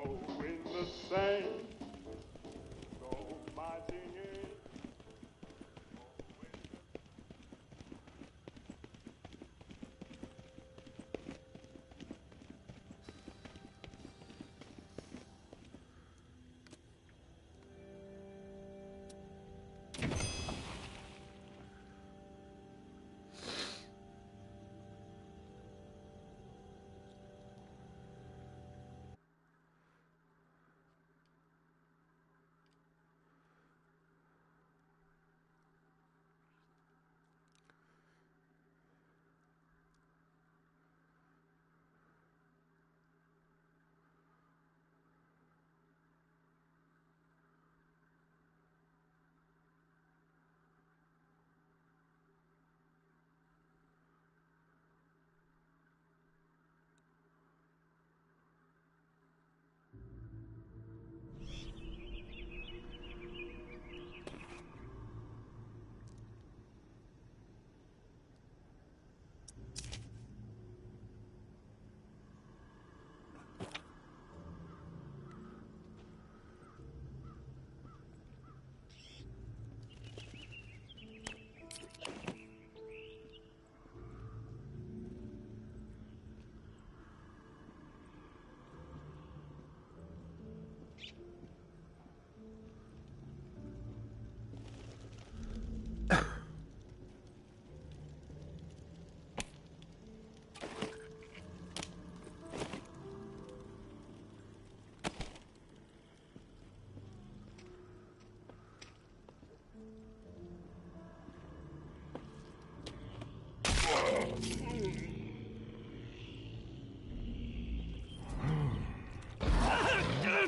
in the same, so mighty is.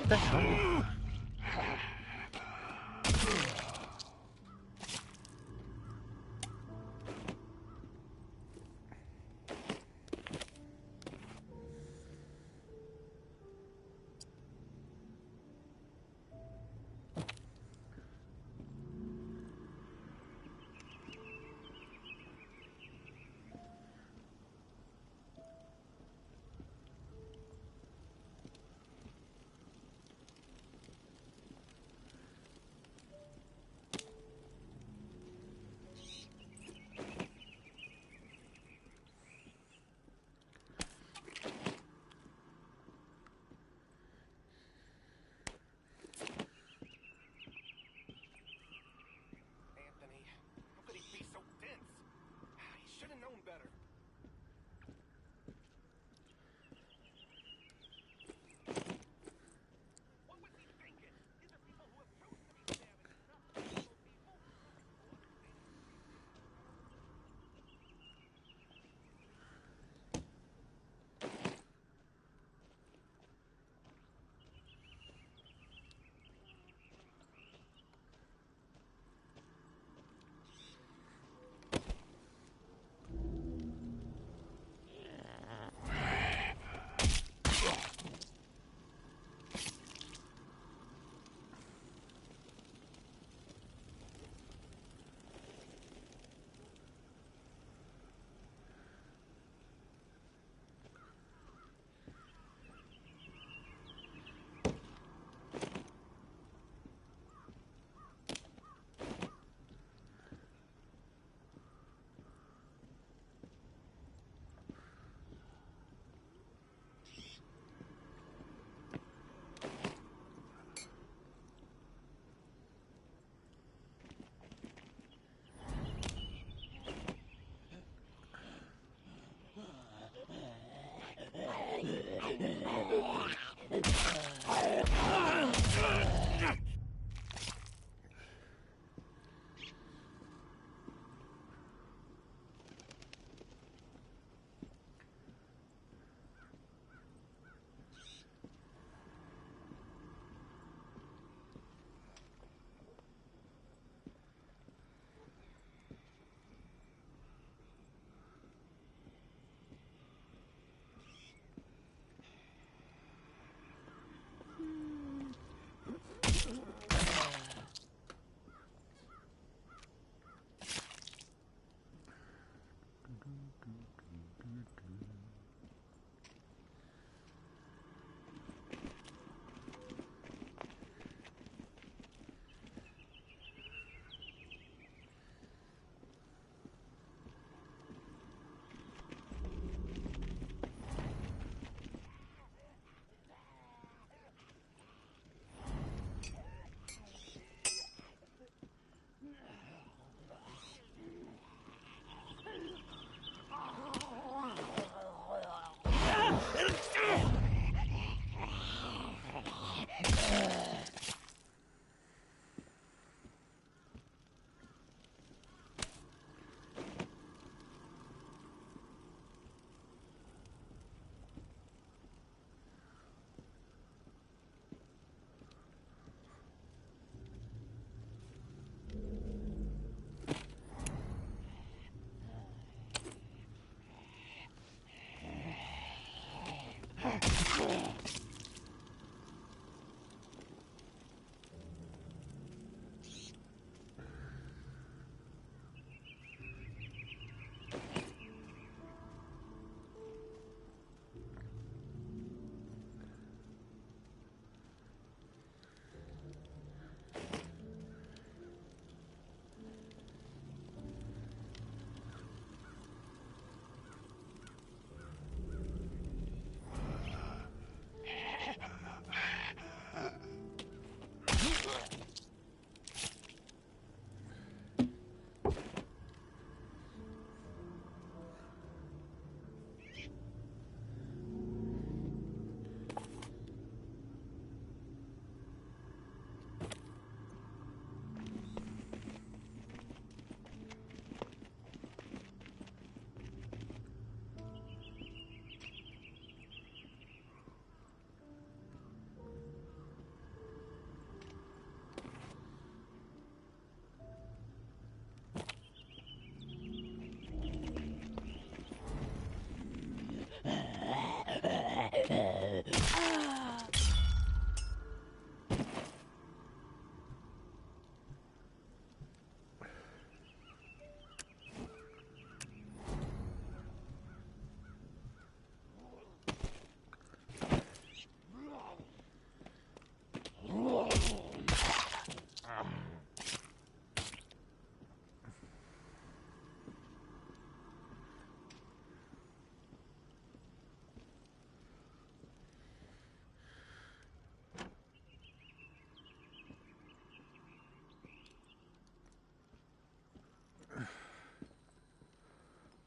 What the hell?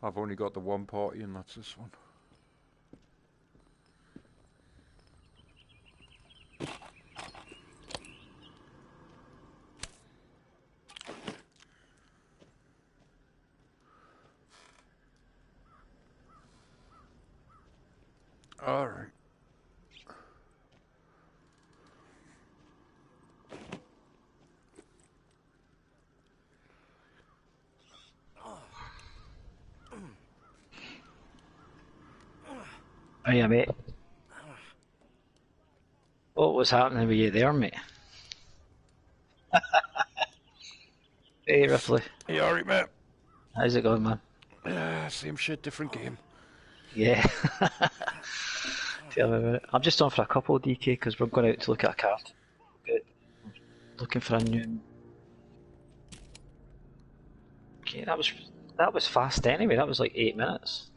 I've only got the one party and that's this one. Alright. Oh yeah, mate. What was happening with you there, mate? Hey, Ripley. You alright, mate? How's it going, man? Same shit, different game. Yeah. Tell me about it. I'm just on for a couple, DK, because we're going out to look at a card. Good. Looking for a new... Okay, that was fast anyway. That was like 8 minutes.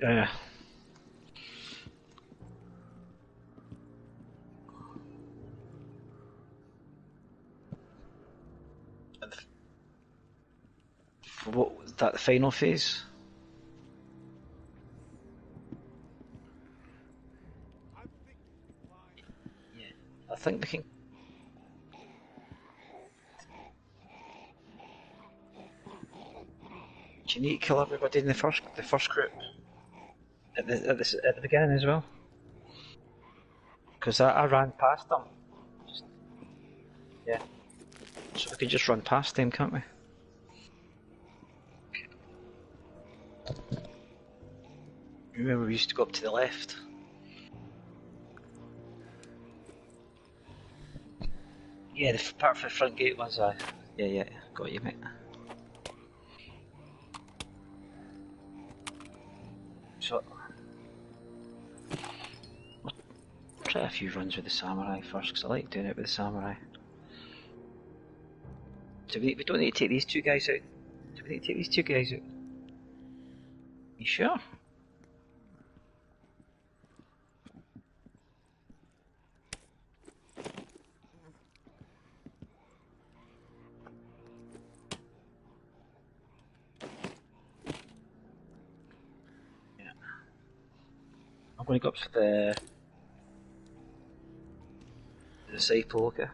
Yeah. What was that? The final phase? Yeah. I think we can. Do you need to kill everybody in the first group at the beginning as well? Because I ran past them. Yeah. So we could just run past them, can't we? Remember we used to go up to the left. Yeah, the part for the front gate was yeah, got you, mate. So I'll try a few runs with the samurai first, because I like doing it with the samurai. So we don't need to take these two guys out. Do we need to take these two guys out? You sure? Yeah. I'm going to go up for the disciple, okay?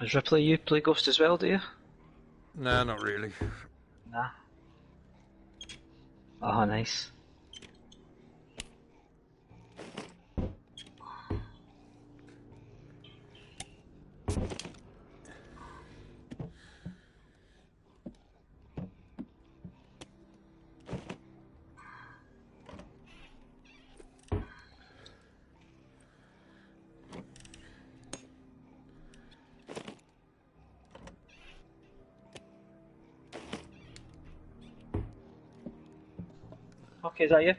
Does Ripley, you play Ghost as well, do you? Nah, not really. Nah. Oh, nice. Okay, is that you?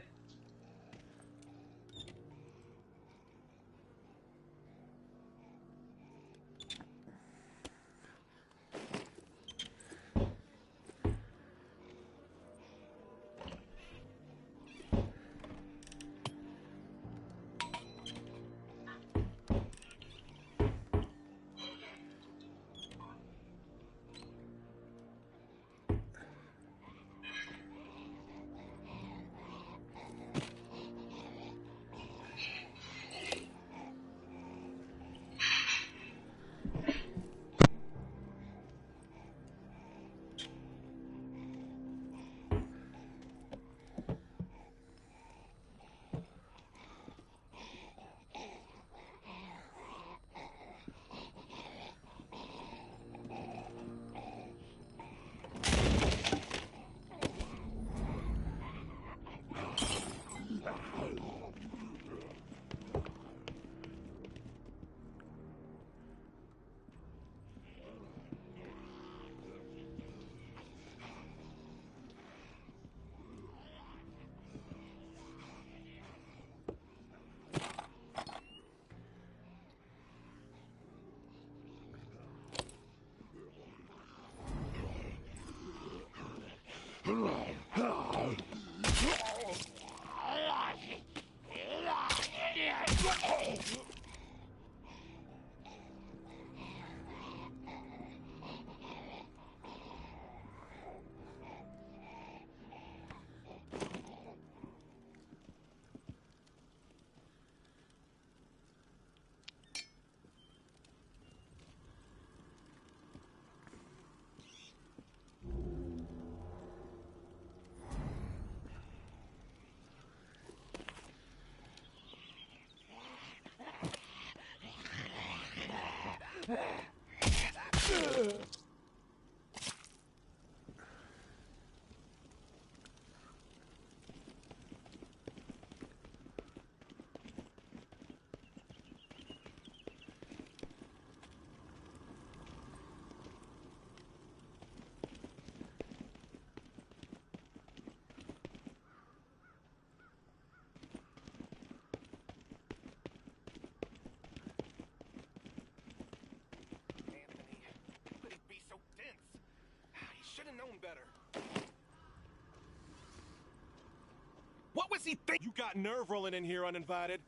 Known better. What was he think? You got nerve rolling in here uninvited.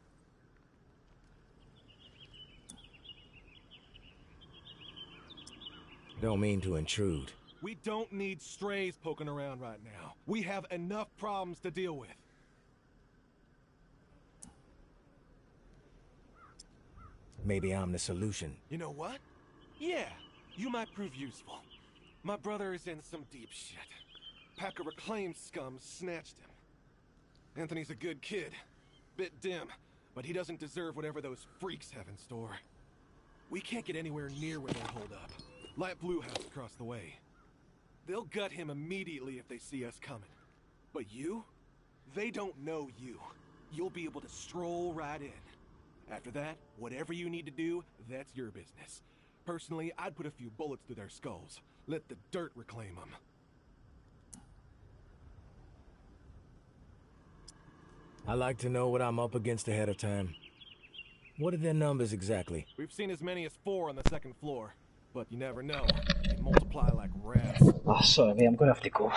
Don't mean to intrude. We don't need strays poking around right now. We have enough problems to deal with. Maybe I'm the solution. You know what? Yeah, you might prove useful. My brother is in some deep shit. Pack of reclaimed scum snatched him. Anthony's a good kid. Bit dim, but he doesn't deserve whatever those freaks have in store. We can't get anywhere near where they'll hold up. Light Blue House across the way. They'll gut him immediately if they see us coming. But you? They don't know you. You'll be able to stroll right in. After that, whatever you need to do, that's your business. Personally, I'd put a few bullets through their skulls. Let the dirt reclaim them. I like to know what I'm up against ahead of time. What are their numbers exactly? We've seen as many as 4 on the 2nd floor. But you never know. They multiply like rats. Oh, sorry, mate, I'm gonna have to go.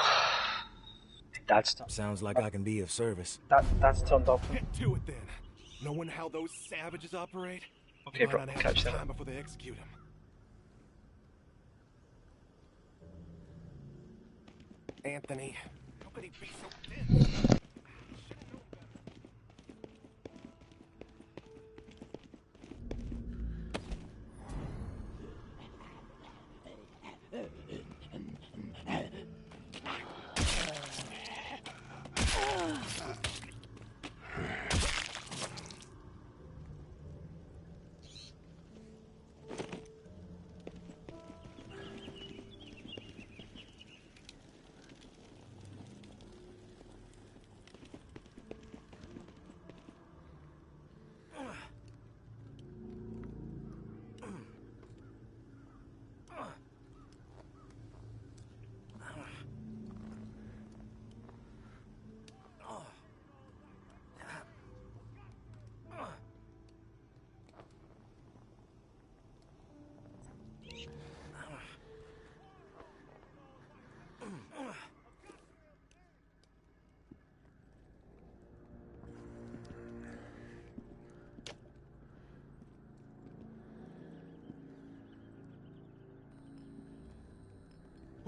Dad's Sounds like I can be of service. Dad's turned up. Get to it then. Knowing how those savages operate, Okay, might bro, not have catch time that. before they execute him. Anthony, how could he be so dense?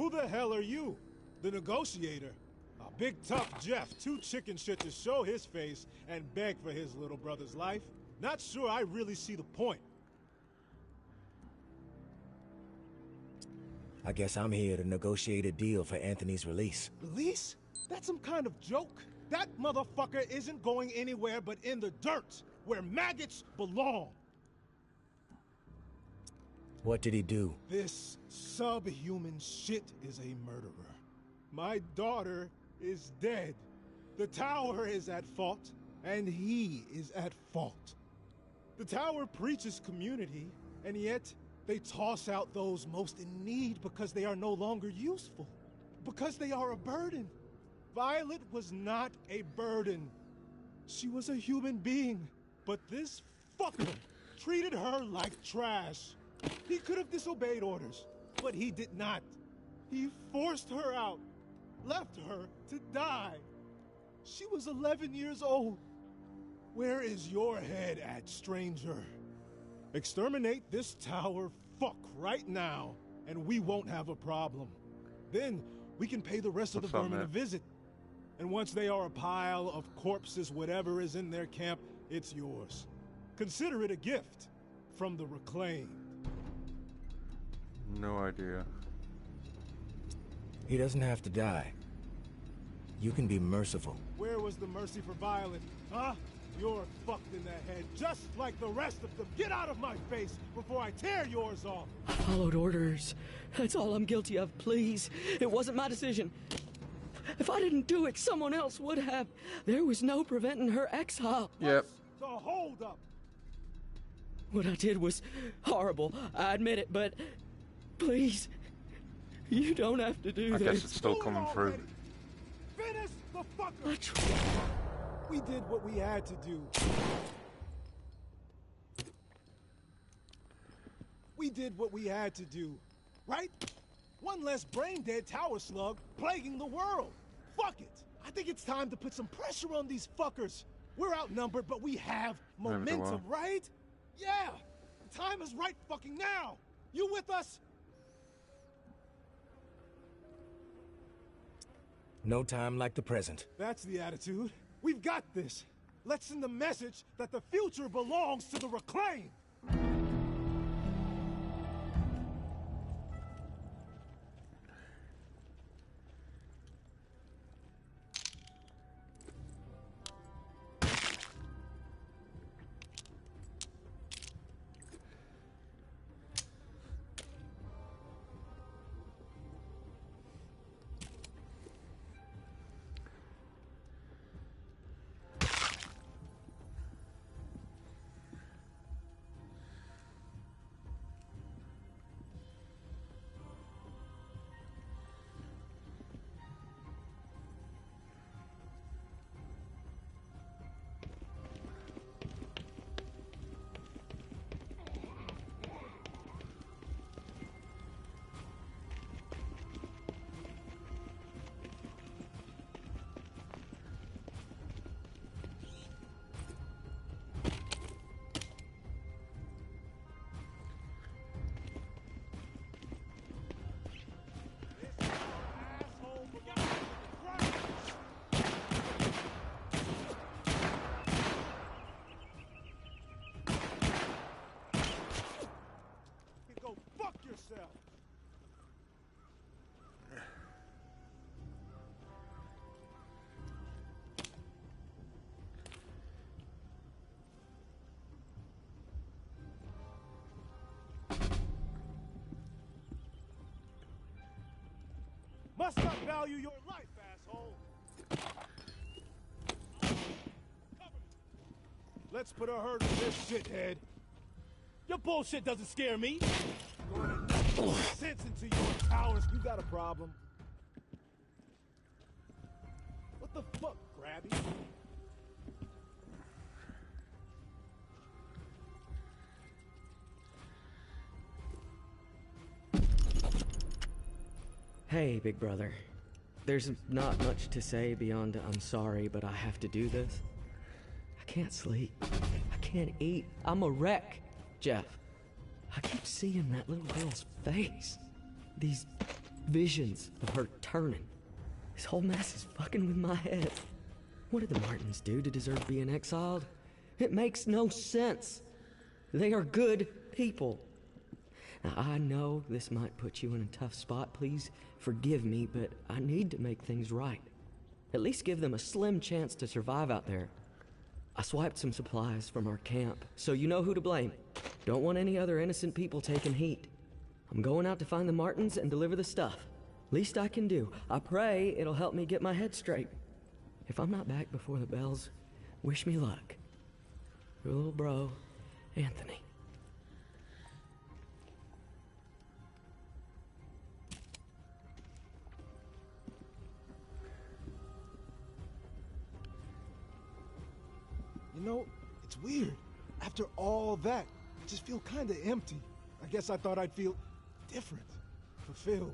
Who the hell are you? The negotiator? A big tough Jeff, too chicken shit to show his face and beg for his little brother's life. Not sure I really see the point. I guess I'm here to negotiate a deal for Anthony's release. Release? That's some kind of joke. That motherfucker isn't going anywhere but in the dirt, where maggots belong. What did he do? This subhuman shit is a murderer. My daughter is dead. The tower is at fault, and he is at fault. The tower preaches community, and yet they toss out those most in need because they are no longer useful, because they are a burden. Violet was not a burden. She was a human being, but this fucker treated her like trash. He could have disobeyed orders, but he did not. He forced her out, left her to die. She was 11 years old. Where is your head at, stranger? Exterminate this tower fuck right now, and we won't have a problem. Then we can pay the rest of the vermin a visit. And once they are a pile of corpses, whatever is in their camp, it's yours. Consider it a gift from the reclaimed. No idea. He doesn't have to die. You can be merciful. Where was the mercy for Violet? Huh? You're fucked in the head, just like the rest of them. Get out of my face before I tear yours off. I followed orders. That's all I'm guilty of, please. It wasn't my decision. If I didn't do it, someone else would have. There was no preventing her exile. Yep. So hold up. What I did was horrible, I admit it, but please, you don't have to do I this. guess it's still coming through. Finish the I fucker. tried. We did what we had to do. We did what we had to do, right? One less brain-dead tower slug plaguing the world. Fuck it. I think it's time to put some pressure on these fuckers. We're outnumbered, but we have momentum, right? Yeah. The time is right fucking now. You with us? No time like the present. That's the attitude. We've got this. Let's send the message that the future belongs to the reclaimed. Go fuck yourself. Must not value your life, asshole. Let's put a hurt on this shithead. Your bullshit doesn't scare me. Sense into your towers. You got a problem. What the fuck, Grabby? Hey, big brother. There's not much to say beyond I'm sorry, but I have to do this. I can't sleep. I can't eat. I'm a wreck, Jeff. I keep seeing that little girl's face. These Visions of her turning. This whole mess is fucking with my head. What did the Martins do to deserve being exiled? It makes no sense. They are good people. Now, I know this might put you in a tough spot. Please forgive me, but I need to make things right. At least give them a slim chance to survive out there. I swiped some supplies from our camp, so you know who to blame. Don't want any other innocent people taking heat. I'm going out to find the Martins and deliver the stuff. Least I can do. I pray it'll help me get my head straight. If I'm not back before the bells, wish me luck. Your little bro, Anthony. You know, it's weird. After all that, I just feel kinda empty. I guess I thought I'd feel different, fulfilled.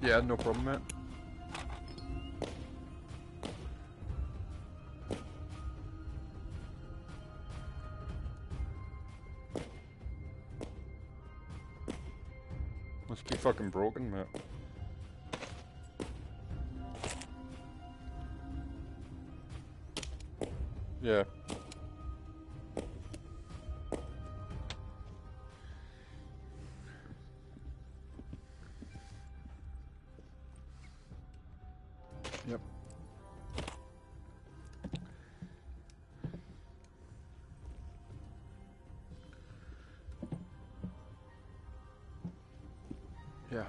Yeah, no problem, mate. Must be fucking broken, mate. Yeah. Yep. Yeah.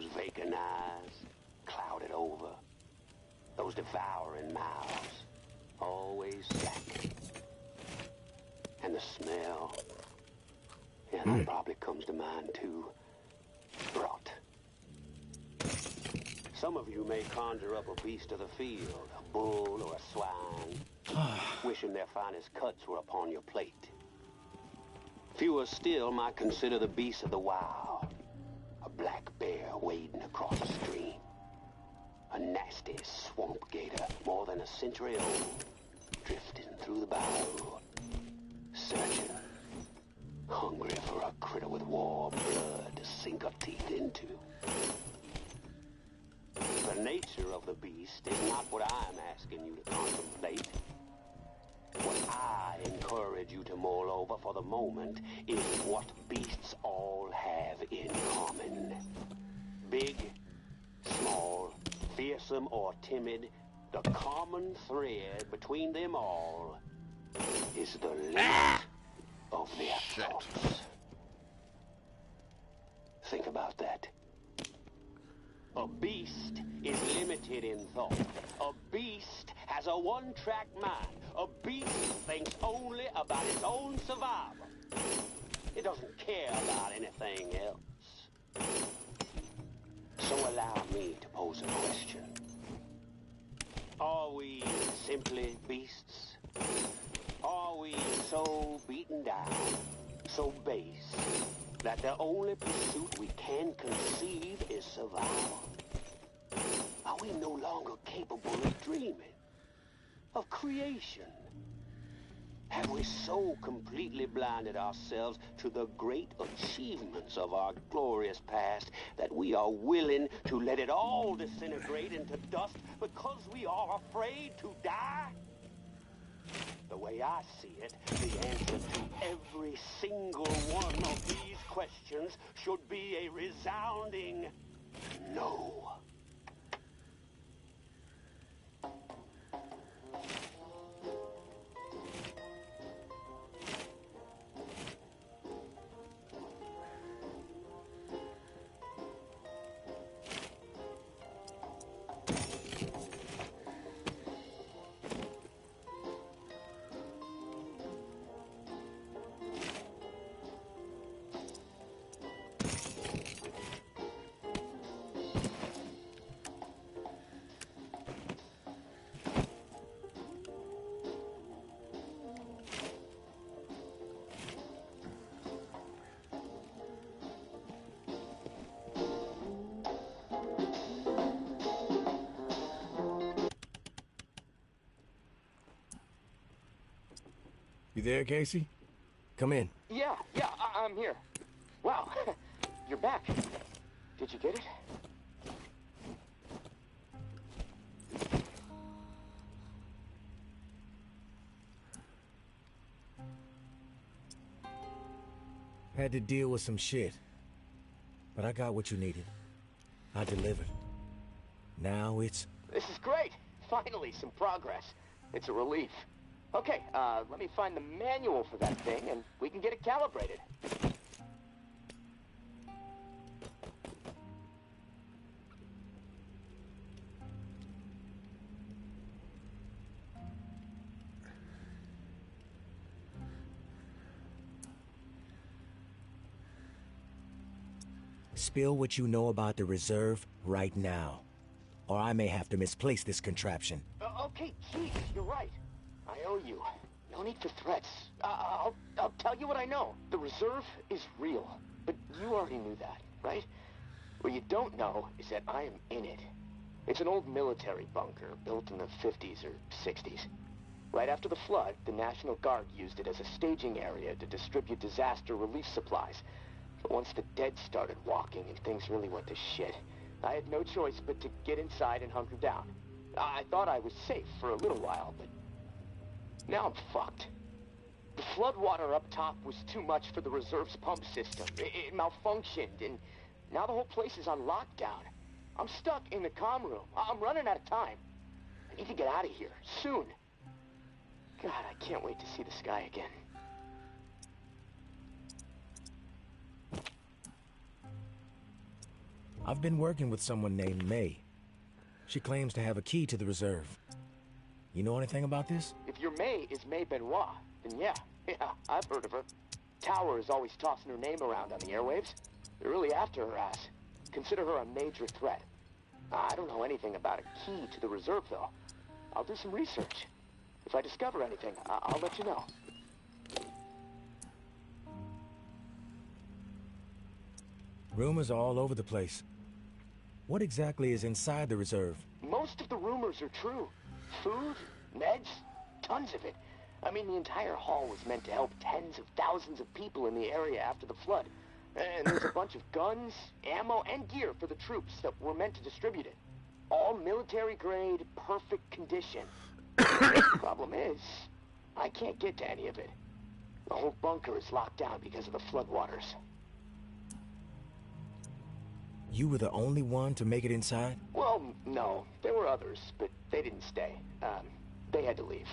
Those vacant eyes, clouded over. Those devouring mouths, always slack. And the smell, yeah, that probably comes to mind too. Rot. Some of you may conjure up a beast of the field, a bull or a swine, wishing their finest cuts were upon your plate. Fewer still might consider the beast of the wild, a black bear wading across a stream, a nasty swamp gator more than a century old, drifting through the bayou, searching, hungry for a critter with warm blood to sink her teeth into. The nature of the beast is not what I'm asking you to contemplate. What I encourage you to mull over for the moment is what beasts all have in common. Big, small, fearsome or timid, the common thread between them all is the limit of their thoughts. Think about that. A beast is limited in thought. A beast has a one-track mind. A beast thinks only about its own survival. It doesn't care about anything else. So allow me to pose a question. Are we simply beasts? Are we so beaten down, so base, that the only pursuit we can conceive is survival? Are we no longer capable of dreaming, of creation? Have we so completely blinded ourselves to the great achievements of our glorious past that we are willing to let it all disintegrate into dust because we are afraid to die? The way I see it, the answer to every single one of these questions should be a resounding no. You there, Casey? Come in. Yeah, I'm here. Wow, you're back. Did you get it? Had to deal with some shit. But I got what you needed. I delivered. Now it's... This is great. Finally, some progress. It's a relief. Okay, let me find the manual for that thing, and we can get it calibrated. Spill what you know about the reserve right now. Or I may have to misplace this contraption. Okay, geez, you're right. I owe you. No need for threats. I'll tell you what I know. The reserve is real. But you already knew that, right? What you don't know is that I am in it. It's an old military bunker built in the 50s or 60s. Right after the flood, the National Guard used it as a staging area to distribute disaster relief supplies. But once the dead started walking and things really went to shit, I had no choice but to get inside and hunker down. I thought I was safe for a little while, but now I'm fucked. The floodwater up top was too much for the reserve's pump system. It malfunctioned, and now the whole place is on lockdown. I'm stuck in the comm room. I'm running out of time. I need to get out of here, soon. God, I can't wait to see the sky again. I've been working with someone named May. She claims to have a key to the reserve. You know anything about this? If your May is May Benoit, then yeah, I've heard of her. Tower is always tossing her name around on the airwaves. They're really after her ass. Consider her a major threat. I don't know anything about a key to the reserve, though. I'll do some research. If I discover anything, I'll let you know. Rumors are all over the place. What exactly is inside the reserve? Most of the rumors are true. Food, meds, tons of it. I mean, the entire hall was meant to help tens of thousands of people in the area after the flood. And there's a bunch of guns, ammo, and gear for the troops that were meant to distribute it. All military-grade, perfect condition. The problem is, I can't get to any of it. The whole bunker is locked down because of the floodwaters. You were the only one to make it inside? Well, no. There were others, but they didn't stay. They had to leave.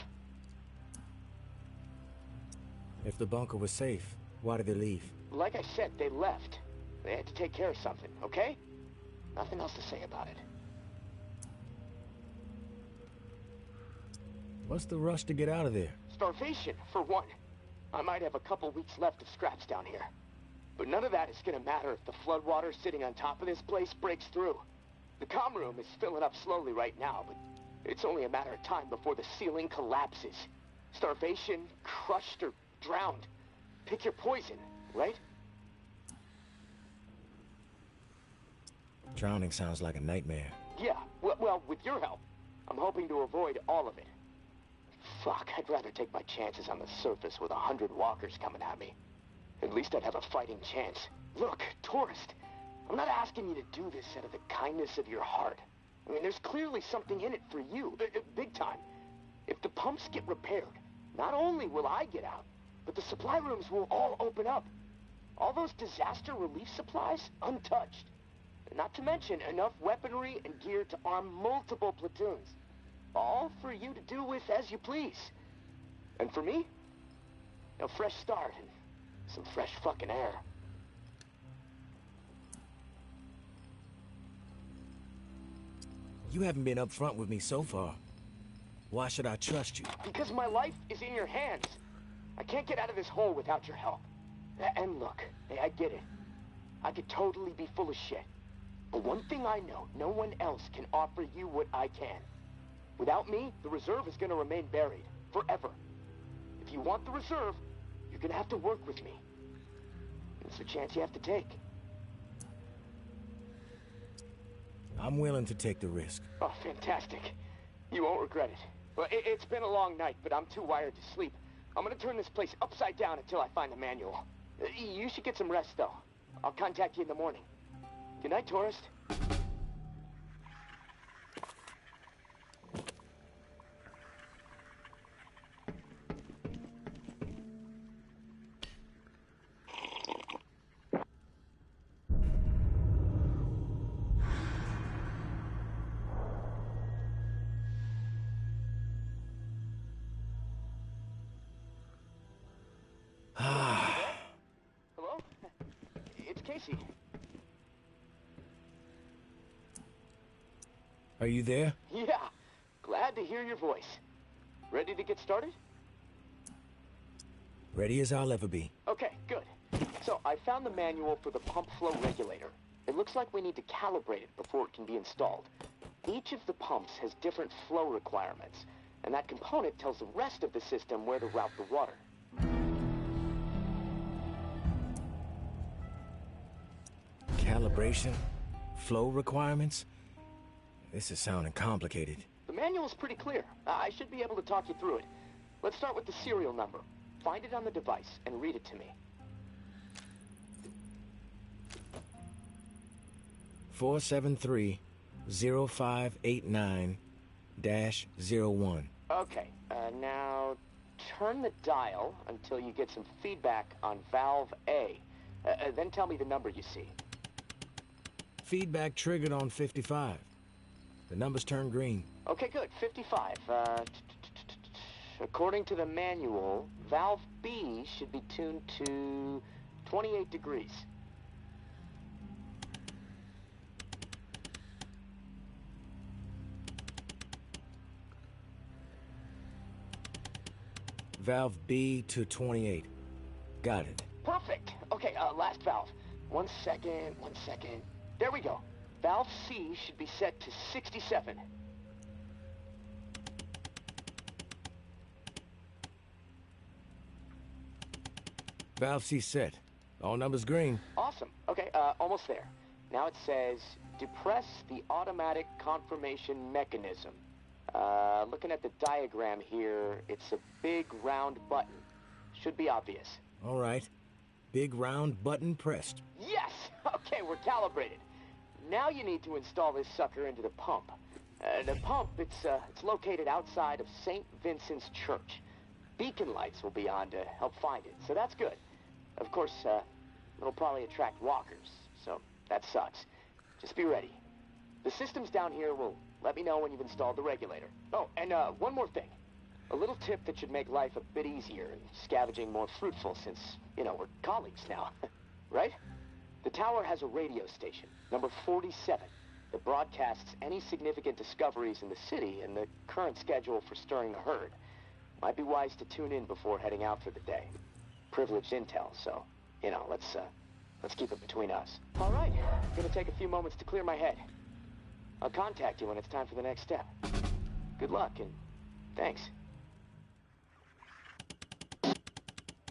If the bunker was safe, why did they leave? Like I said, they left. They had to take care of something, okay? Nothing else to say about it. What's the rush to get out of there? Starvation, for one. I might have a couple weeks left of scraps down here. But none of that is gonna matter if the floodwater sitting on top of this place breaks through. The comm room is filling up slowly right now, but it's only a matter of time before the ceiling collapses. Starvation, crushed, or drowned. Pick your poison, right? Drowning sounds like a nightmare. Yeah, well, with your help, I'm hoping to avoid all of it. Fuck, I'd rather take my chances on the surface with 100 walkers coming at me. At least I'd have a fighting chance. Look, tourist, I'm not asking you to do this out of the kindness of your heart. I mean, there's clearly something in it for you, big time. If the pumps get repaired, not only will I get out, but the supply rooms will all open up. All those disaster relief supplies, untouched. Not to mention enough weaponry and gear to arm multiple platoons. All for you to do with as you please. And for me, a fresh start and some fresh fucking air. You haven't been upfront with me so far. Why should I trust you? Because my life is in your hands. I can't get out of this hole without your help. And look, I get it. I could totally be full of shit. But one thing I know, no one else can offer you what I can. Without me, the reserve is gonna remain buried. Forever. If you want the reserve, you're gonna have to work with me. It's a chance you have to take. I'm willing to take the risk. Oh, fantastic. You won't regret it. Well, it's been a long night, but I'm too wired to sleep. I'm gonna turn this place upside down until I find the manual. You should get some rest, though. I'll contact you in the morning. Good night, tourist. Hello? It's Casey. Are you there? Yeah, glad to hear your voice. Ready to get started? Ready as I'll ever be. Okay, good. So, I found the manual for the pump flow regulator. It looks like we need to calibrate it before it can be installed. Each of the pumps has different flow requirements, and that component tells the rest of the system where to route the water. Calibration? Flow requirements? This is sounding complicated. The manual's pretty clear. I should be able to talk you through it. Let's start with the serial number. Find it on the device and read it to me. 473-0589-01. Okay, now turn the dial until you get some feedback on valve A. Then tell me the number you see. Feedback triggered on 55. The numbers turn green. Okay, good. 55. According to the manual, valve B should be tuned to 28 degrees. valve B to 28. Got it. Perfect. Okay, last valve. 1 second, 1 second. There we go. Valve C should be set to 67. Valve C set. All numbers green. Awesome. Okay, almost there. Now it says, depress the automatic confirmation mechanism. Looking at the diagram here, it's a big round button. Should be obvious. All right. Big round button pressed. Yes! Okay, we're calibrated. Now you need to install this sucker into the pump. The pump, it's located outside of St. Vincent's Church. Beacon lights will be on to help find it, so that's good. Of course, it'll probably attract walkers, so that sucks. Just be ready. The systems down here will let me know when you've installed the regulator. Oh, and one more thing. A little tip that should make life a bit easier and scavenging more fruitful since, you know, we're colleagues now. Right? The tower has a radio station, number 47, that broadcasts any significant discoveries in the city and the current schedule for stirring the herd. Might be wise to tune in before heading out for the day. Privileged intel, so, you know, let's keep it between us. All right, gonna take a few moments to clear my head. I'll contact you when it's time for the next step. Good luck, and thanks.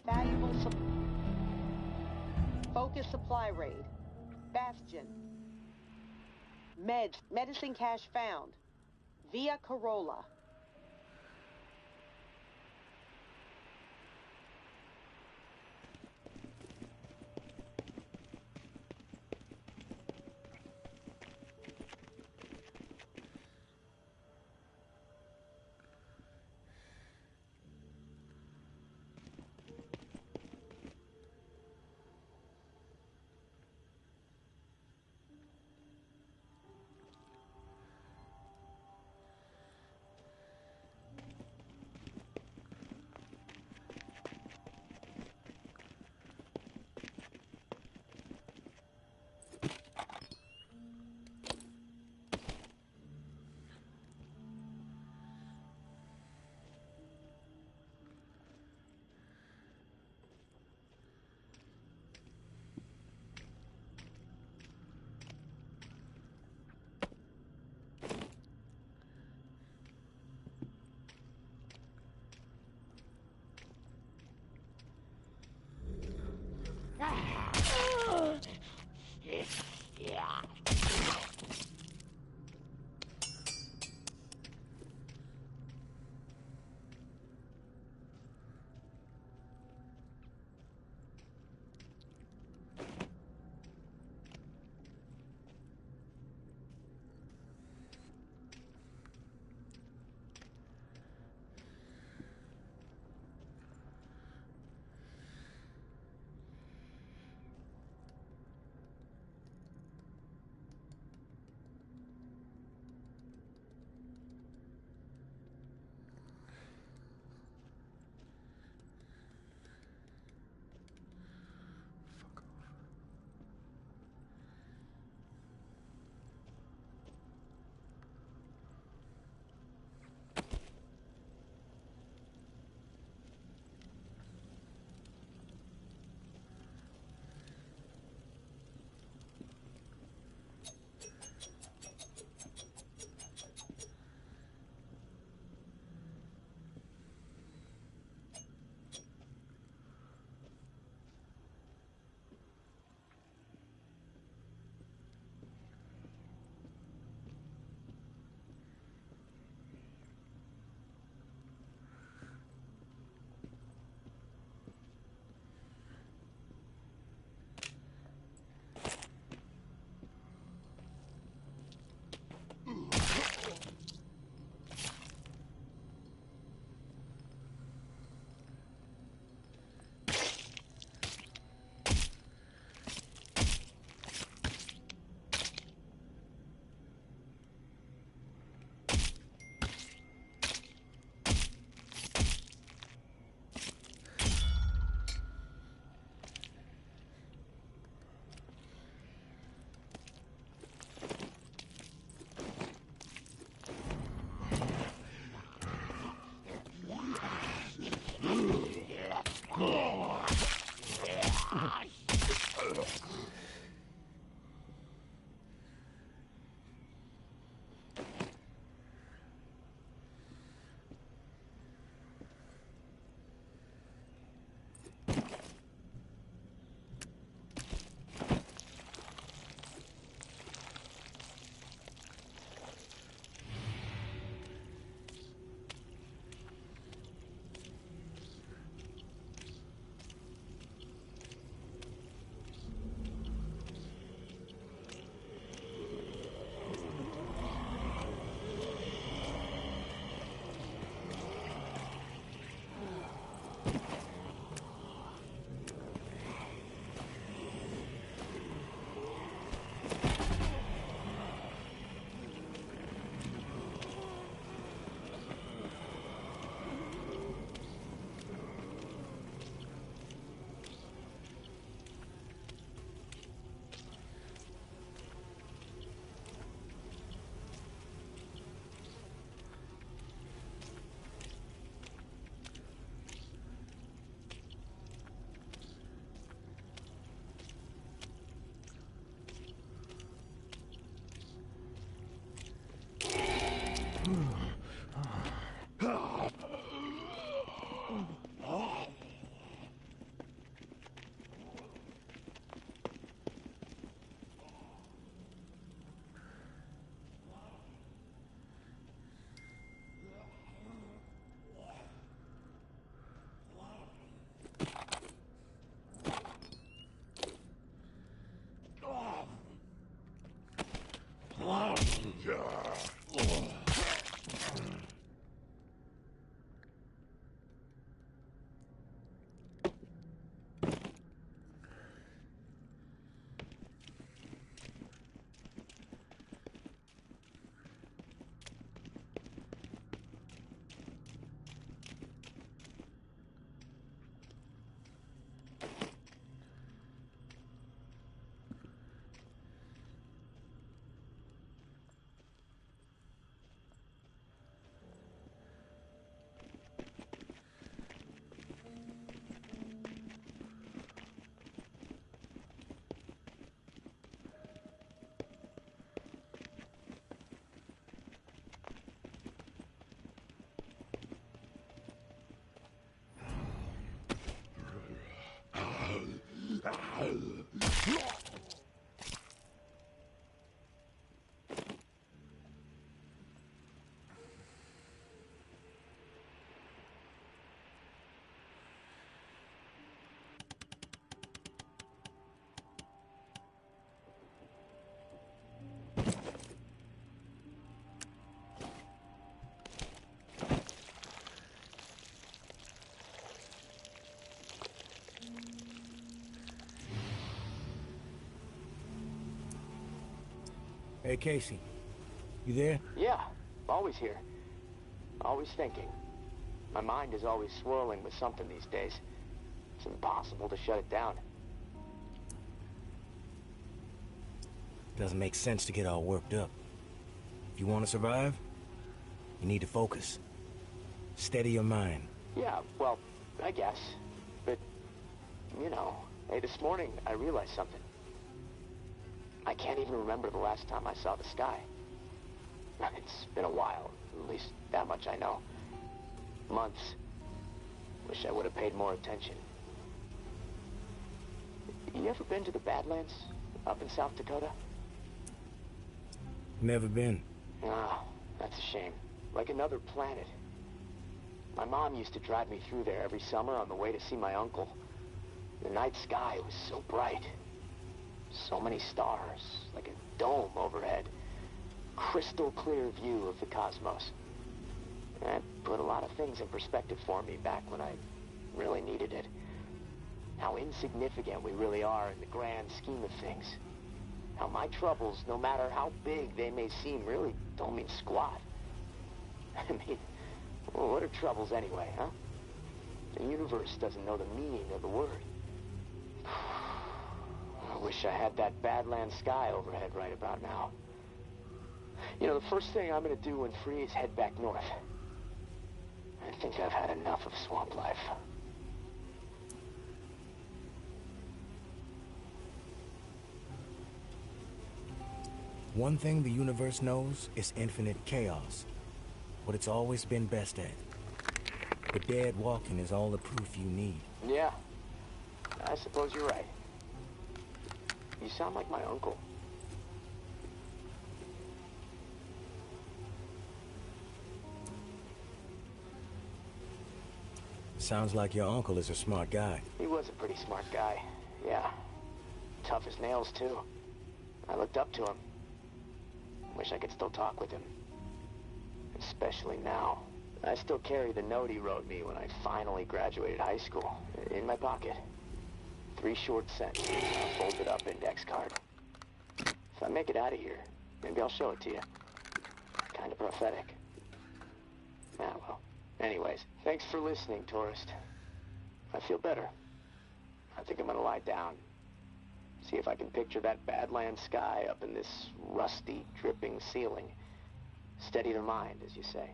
Valuable focus supply raid. Bastion. Medicine cache found. Via Corolla. Hey, Casey. You there? Yeah, always here. Always thinking. My mind is always swirling with something these days. It's impossible to shut it down. Doesn't make sense to get all worked up. If you want to survive, you need to focus. Steady your mind. Yeah, well, I guess. But, you know, hey, this morning I realized something. I can't even remember the last time I saw the sky. It's been a while, at least that much I know. Months. Wish I would have paid more attention. You ever been to the Badlands up in South Dakota? Never been. Ah, that's a shame. Like another planet. My mom used to drive me through there every summer on the way to see my uncle. The night sky was so bright. So many stars, like a dome overhead. Crystal clear view of the cosmos. That put a lot of things in perspective for me back when I really needed it. How insignificant we really are in the grand scheme of things. How my troubles, no matter how big they may seem, really don't mean squat. I mean, well, what are troubles anyway, huh? The universe doesn't know the meaning of the word. I wish I had that Badlands sky overhead right about now. You know, the first thing I'm gonna do when free is head back north. I think I've had enough of swamp life. One thing the universe knows is infinite chaos. What it's always been best at. The dead walking is all the proof you need. Yeah, I suppose you're right. You sound like my uncle. Sounds like your uncle is a smart guy. He was a pretty smart guy, yeah. Tough as nails, too. I looked up to him. Wish I could still talk with him. Especially now. I still carry the note he wrote me when I finally graduated high school. In my pocket. 3 short cents. A folded up index card. If I make it out of here, maybe I'll show it to you. Kinda prophetic. Ah, well. Anyways, thanks for listening, tourist. I feel better. I think I'm gonna lie down. See if I can picture that Badlands sky up in this rusty, dripping ceiling. Steady the mind, as you say.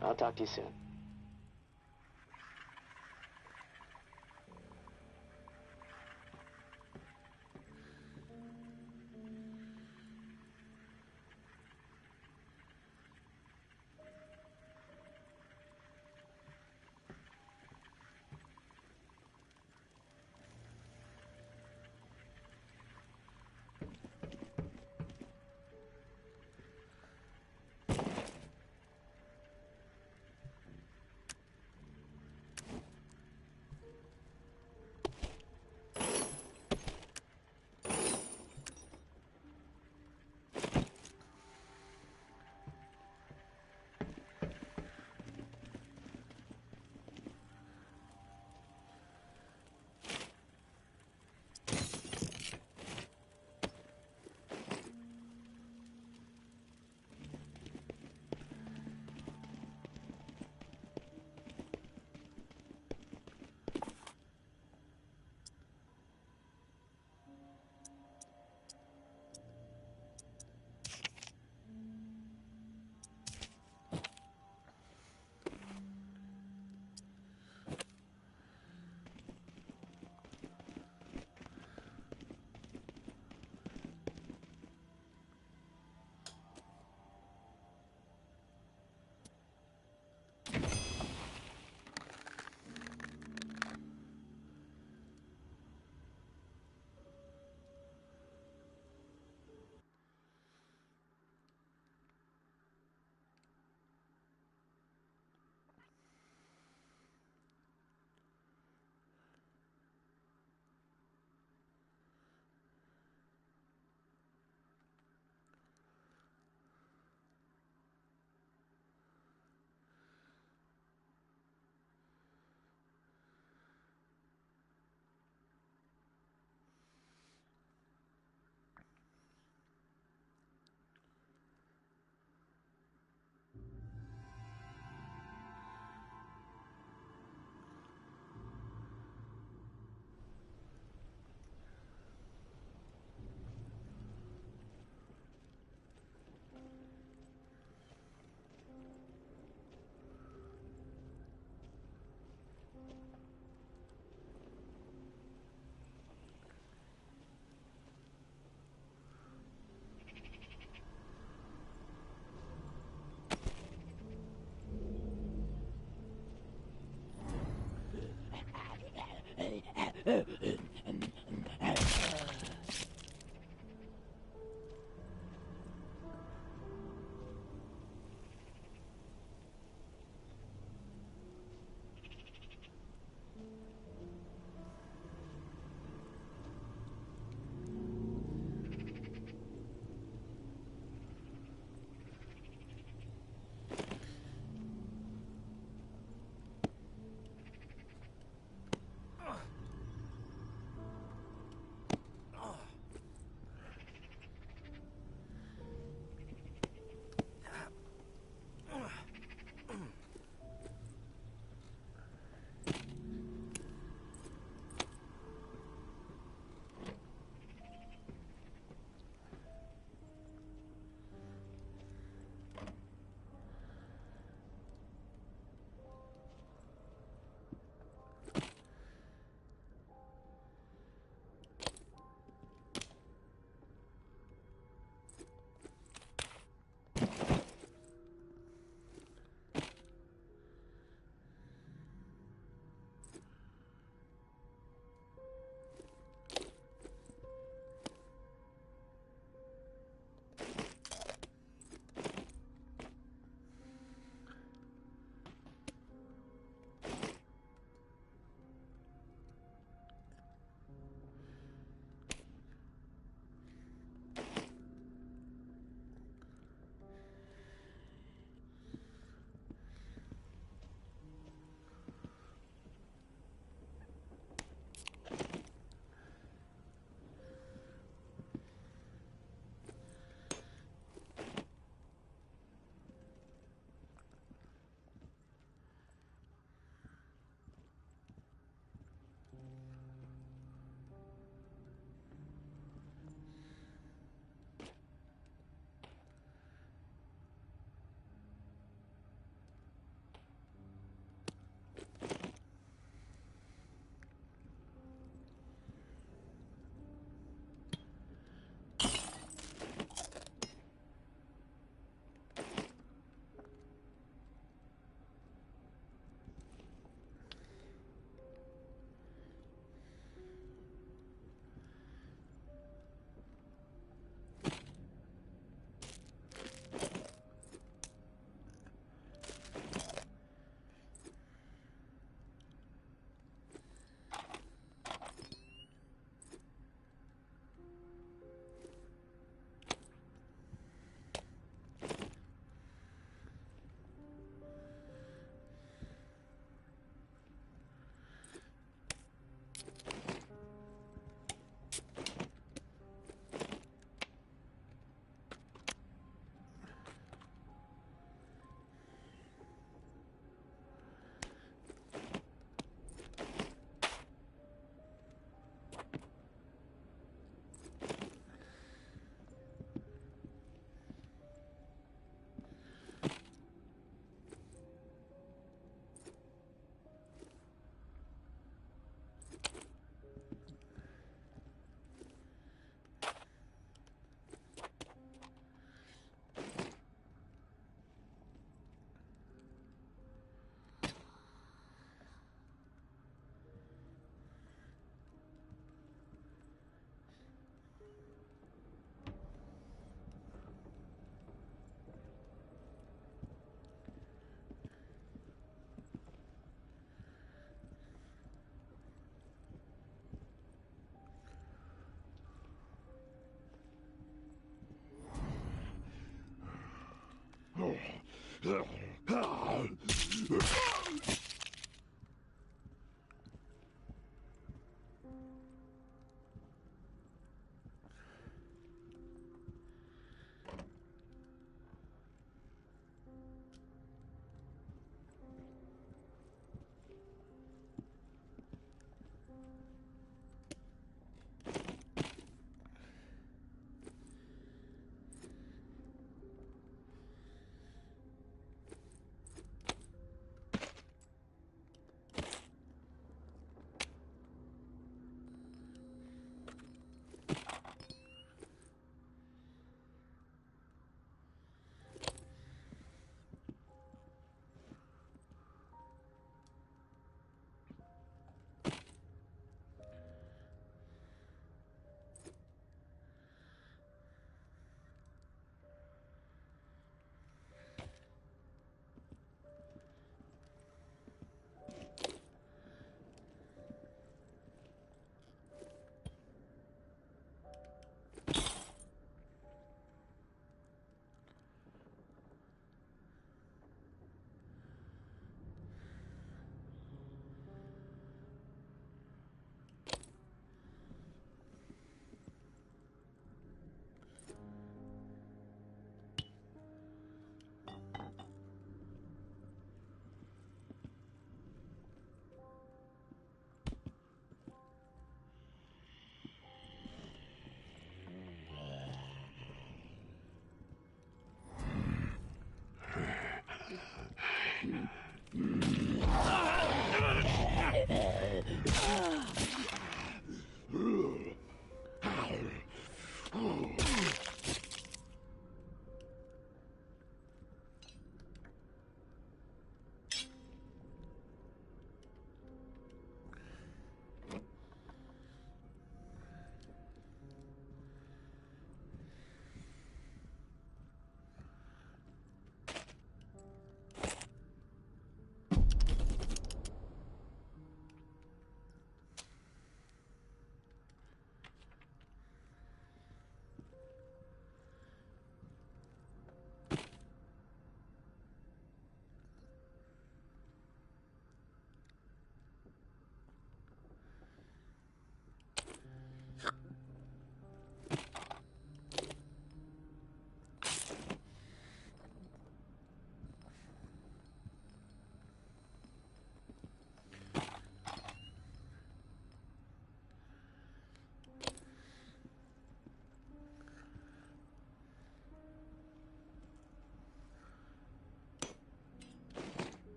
I'll talk to you soon.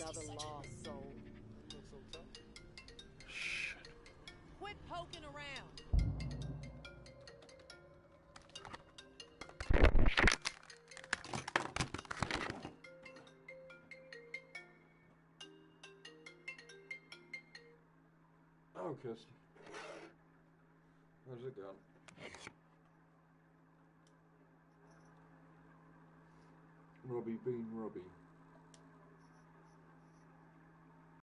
another lost soul. Quit poking around. Oh, Kirsten. How's it going? Robbie being Robbie.